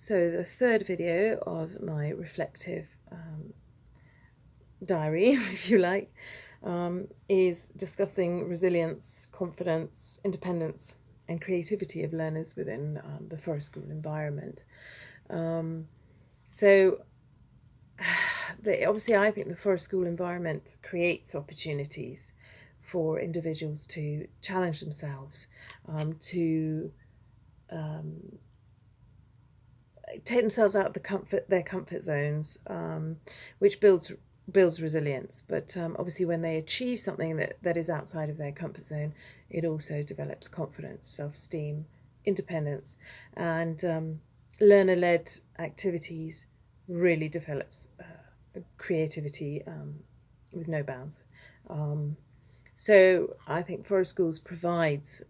So the third video of my reflective diary, if you like, is discussing resilience, confidence, independence and creativity of learners within the forest school environment. Obviously I think the forest school environment creates opportunities for individuals to challenge themselves, to take themselves out of their comfort zones, which builds resilience. But obviously when they achieve something that is outside of their comfort zone, it also develops confidence, self-esteem, independence, and learner-led activities really develops creativity with no bounds. So I think forest schools provides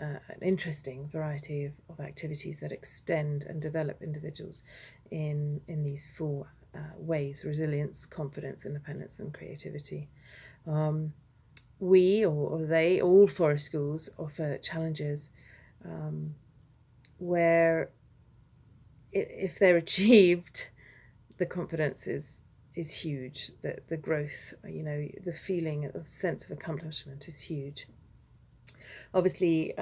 an interesting variety of activities that extend and develop individuals in these four ways: resilience, confidence, independence and creativity. All forest schools offer challenges where if they're achieved, the confidence is huge, the growth, the feeling, the sense of accomplishment is huge. Obviously,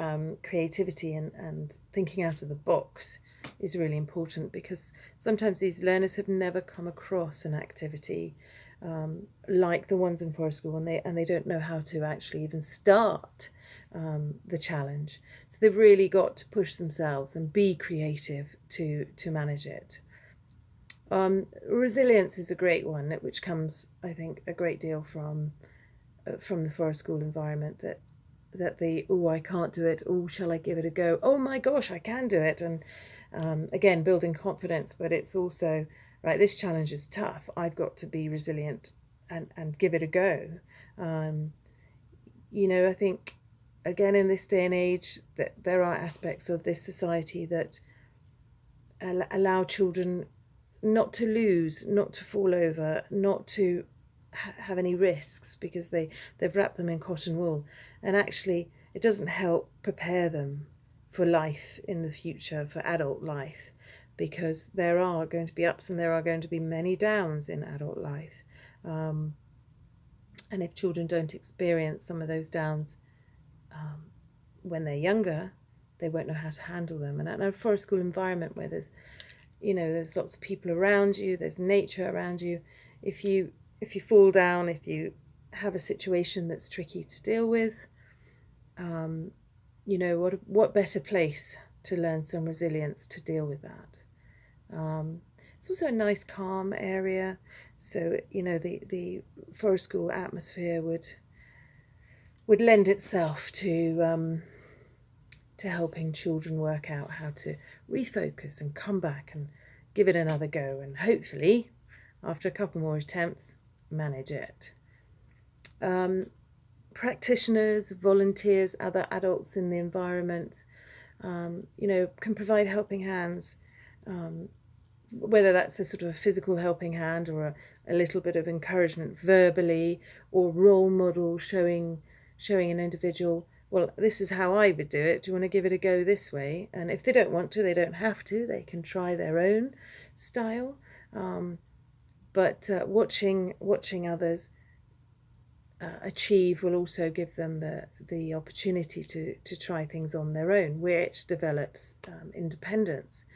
creativity and thinking out of the box is really important, because sometimes these learners have never come across an activity like the ones in forest school, and they don't know how to actually even start the challenge. So they've really got to push themselves and be creative to manage it. Resilience is a great one, which comes, I think, a great deal from the forest school environment, that I can't do it, shall I give it a go, oh my gosh, I can do it. And again, building confidence, but it's also, right, this challenge is tough, I've got to be resilient and give it a go. I think, again, in this day and age, that there are aspects of this society that allow children not to lose, not to fall over, not to have any risks, because they've wrapped them in cotton wool, and actually it doesn't help prepare them for life in the future, for adult life, because there are going to be ups and there are going to be many downs in adult life, and if children don't experience some of those downs when they're younger, they won't know how to handle them. And in a forest school environment where there's lots of people around you, there's nature around you, if you fall down, if you have a situation that's tricky to deal with, what better place to learn some resilience to deal with that. It's also a nice calm area, so the forest school atmosphere would lend itself to helping children work out how to refocus and come back and give it another go, and hopefully, after a couple more attempts, manage it. Practitioners, volunteers, other adults in the environment, can provide helping hands, whether that's a sort of a physical helping hand or a little bit of encouragement verbally, or role model showing an individual, well, this is how I would do it, do you want to give it a go this way? And if they don't want to, they don't have to, they can try their own style. But watching others achieve will also give them the opportunity to try things on their own, which develops independence.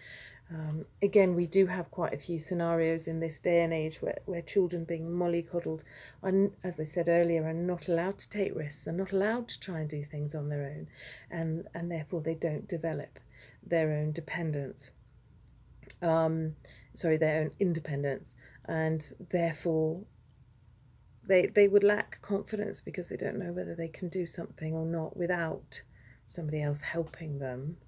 Again, we do have quite a few scenarios in this day and age where children being mollycoddled are, as I said earlier, are not allowed to take risks, are not allowed to try and do things on their own, and therefore they don't develop their own dependence. Their own independence, and therefore they would lack confidence, because they don't know whether they can do something or not without somebody else helping them.